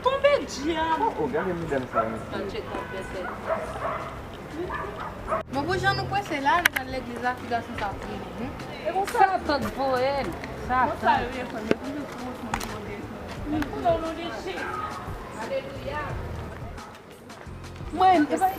Tombe diabo. Regardez me dando ça. Mas você já não conhece lá na igreja que dá essa primeira. Eu vou saber por ele. Sabe? Eu ia fazer tudo isso no não deixei. Aleluia. Mãe, eu vai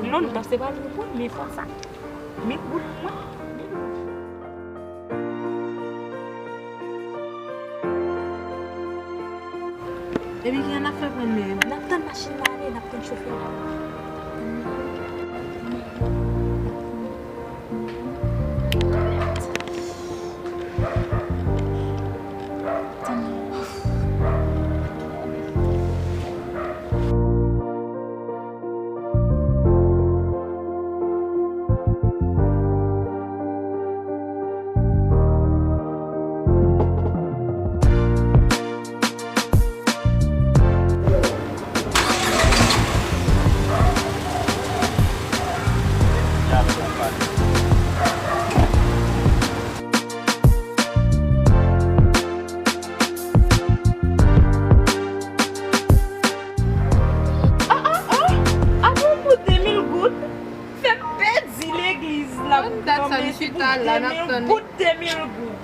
Non, dans ce bal, mais faut ça. Mais goûte moi. Et puis, il y en a fait venir. N'a pas de machine à aller, n'a pas de chauffeur. Put them in good.